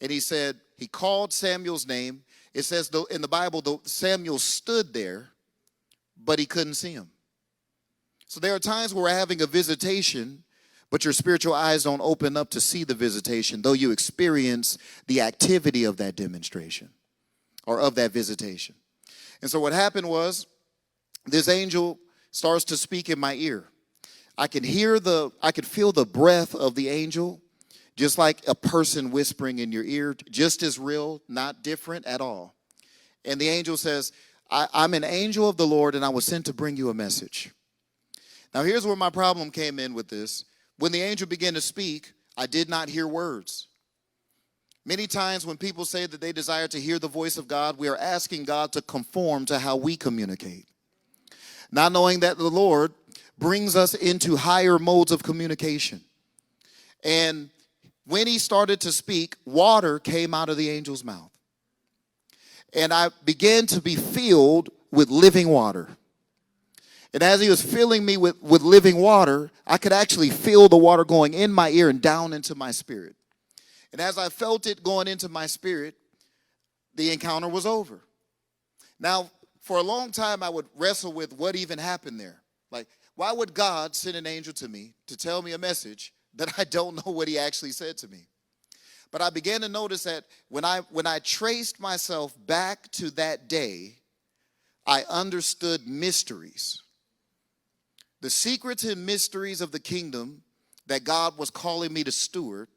And he said, he called Samuel's name. It says in the Bible, Samuel stood there, but he couldn't see him. So there are times where we're having a visitation, but your spiritual eyes don't open up to see the visitation, though you experience the activity of that demonstration or of that visitation. And so what happened was, this angel starts to speak in my ear. I could feel the breath of the angel, just like a person whispering in your ear, just as real, not different at all. And the angel says, I'm an angel of the Lord, and I was sent to bring you a message. Now, here's where my problem came in with this. When the angel began to speak, I did not hear words. Many times when people say that they desire to hear the voice of God, we are asking God to conform to how we communicate, not knowing that the Lord brings us into higher modes of communication. And when he started to speak, water came out of the angel's mouth. And I began to be filled with living water. And as he was filling me with living water, I could actually feel the water going in my ear and down into my spirit. And as I felt it going into my spirit, the encounter was over. Now, for a long time, I would wrestle with what even happened there. Like, why would God send an angel to me to tell me a message that I don't know what he actually said to me? But I began to notice that when I traced myself back to that day, I understood mysteries. The secrets and mysteries of the kingdom that God was calling me to steward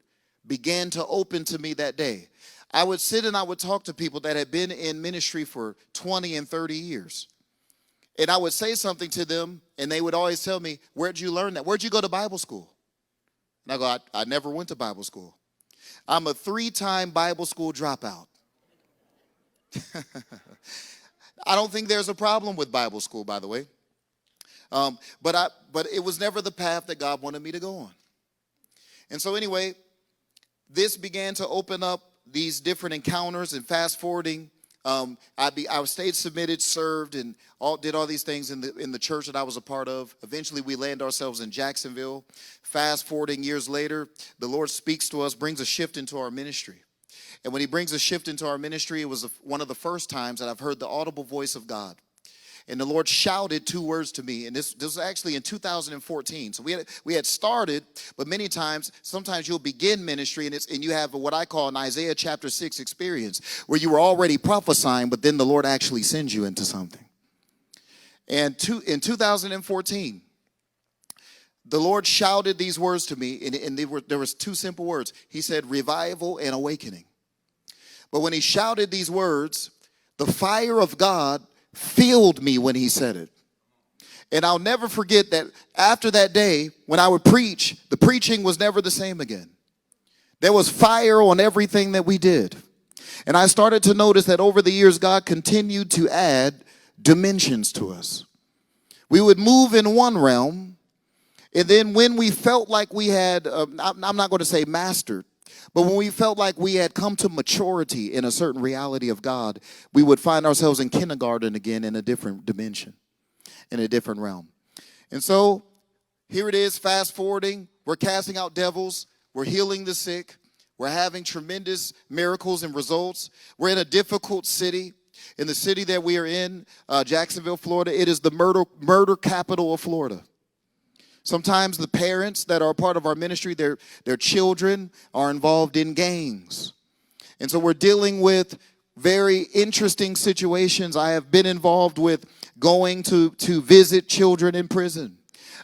began to open to me that day. I would sit and I would talk to people that had been in ministry for 20 and 30 years. And I would say something to them, and they would always tell me, where'd you learn that? Where'd you go to Bible school? And I go, I never went to Bible school. I'm a 3-time Bible school dropout. I don't think there's a problem with Bible school, by the way. But it was never the path that God wanted me to go on. And so anyway, this began to open up these different encounters, and fast forwarding, I stayed submitted, served, and did all these things in the church that I was a part of. Eventually, we land ourselves in Jacksonville. Fast forwarding years later, the Lord speaks to us, brings a shift into our ministry. And when he brings a shift into our ministry, it was one of the first times that I've heard the audible voice of God. And the Lord shouted 2 words to me, and this was actually in 2014. So we had started, but sometimes you'll begin ministry, and you have what I call an Isaiah chapter 6 experience, where you were already prophesying, but then the Lord actually sends you into something. And in 2014, the Lord shouted these words to me, and there was 2 simple words. He said, revival and awakening. But when he shouted these words, the fire of God filled me when he said it. And I'll never forget that after that day, when I would preach, the preaching was never the same again. There was fire on everything that we did. And I started to notice that over the years, God continued to add dimensions to us. We would move in one realm, and then when we felt like we had, I'm not going to say mastered, but when we felt like we had come to maturity in a certain reality of God, we would find ourselves in kindergarten again in a different dimension, in a different realm. And so here it is, fast forwarding. We're casting out devils. We're healing the sick. We're having tremendous miracles and results. We're in a difficult city. In the city that we are in, Jacksonville, Florida, it is the murder capital of Florida. Sometimes the parents that are a part of our ministry, their children are involved in gangs. And so we're dealing with very interesting situations. I have been involved with going to visit children in prison.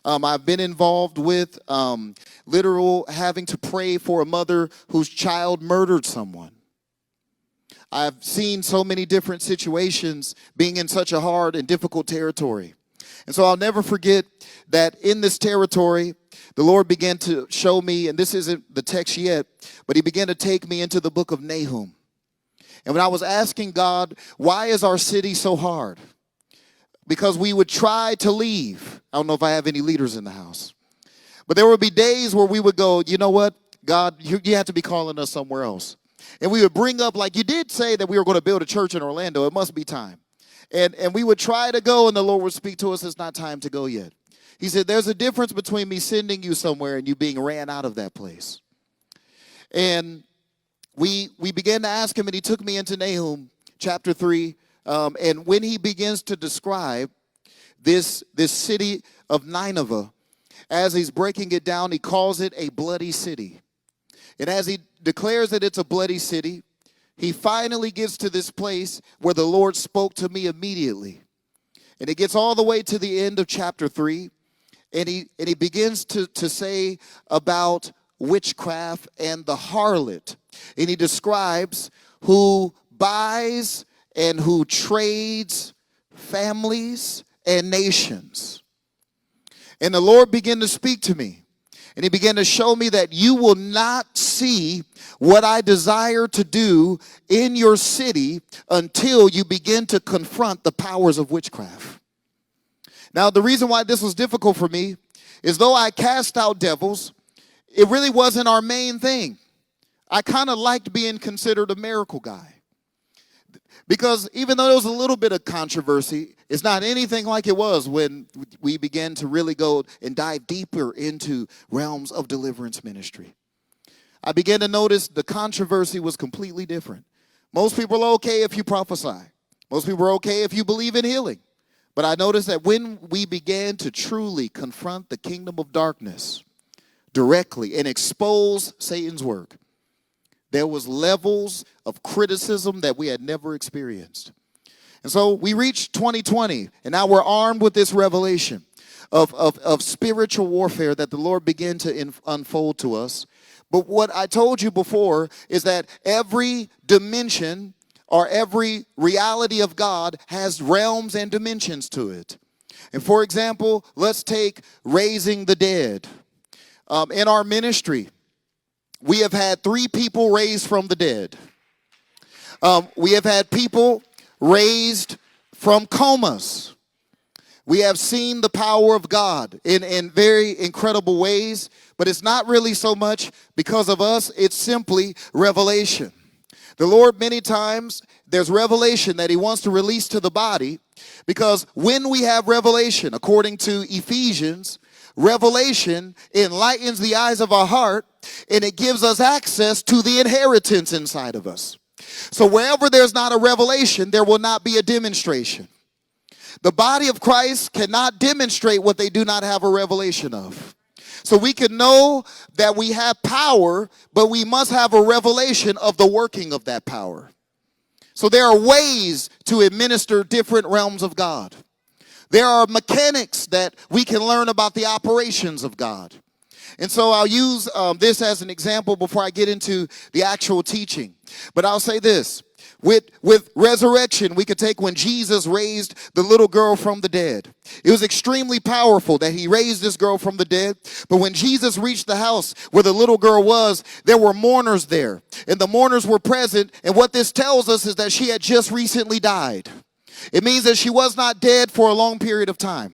I've been involved with literal having to pray for a mother whose child murdered someone. I've seen so many different situations being in such a hard and difficult territory. And so I'll never forget that in this territory, the Lord began to show me, and this isn't the text yet, but he began to take me into the book of Nahum. And when I was asking God, why is our city so hard? Because we would try to leave. I don't know if I have any leaders in the house. But there would be days where we would go, you know what, God, you have to be calling us somewhere else. And we would bring up, like, you did say that we were going to build a church in Orlando. It must be time. And we would try to go, and the Lord would speak to us, it's not time to go yet. He said, there's a difference between me sending you somewhere and you being ran out of that place. And we began to ask him, and he took me into Nahum chapter 3. And when he begins to describe this city of Nineveh, as he's breaking it down, he calls it a bloody city. And as he declares that it's a bloody city, he finally gets to this place where the Lord spoke to me immediately. And it gets all the way to the end of chapter 3. And he begins to say about witchcraft and the harlot. And he describes who buys and who trades families and nations. And the Lord began to speak to me. And he began to show me that you will not see what I desire to do in your city until you begin to confront the powers of witchcraft. Now, the reason why this was difficult for me is though I cast out devils, it really wasn't our main thing. I kind of liked being considered a miracle guy. Because even though there was a little bit of controversy, it's not anything like it was when we began to really go and dive deeper into realms of deliverance ministry. I began to notice the controversy was completely different. Most people are okay if you prophesy. Most people are okay if you believe in healing. But I noticed that when we began to truly confront the kingdom of darkness directly and expose Satan's work, there was levels of criticism that we had never experienced. And so we reached 2020, and now we're armed with this revelation of spiritual warfare that the Lord began to unfold to us. But what I told you before is that every dimension or every reality of God has realms and dimensions to it. And for example, let's take raising the dead. In our ministry, we have had 3 people raised from the dead. We have had people raised from comas. We have seen the power of God in very incredible ways, but it's not really so much because of us. It's simply revelation. The Lord, many times, there's revelation that he wants to release to the body, because when we have revelation, according to Ephesians, revelation enlightens the eyes of our heart, and it gives us access to the inheritance inside of us. So wherever there's not a revelation, there will not be a demonstration. The body of Christ cannot demonstrate what they do not have a revelation of. So we can know that we have power, but we must have a revelation of the working of that power. So there are ways to administer different realms of God. There are mechanics that we can learn about the operations of God. And so I'll use this as an example before I get into the actual teaching. But I'll say this. With resurrection, we could take when Jesus raised the little girl from the dead. It was extremely powerful that he raised this girl from the dead. But when Jesus reached the house where the little girl was, there were mourners there. And the mourners were present. And what this tells us is that she had just recently died. It means that she was not dead for a long period of time.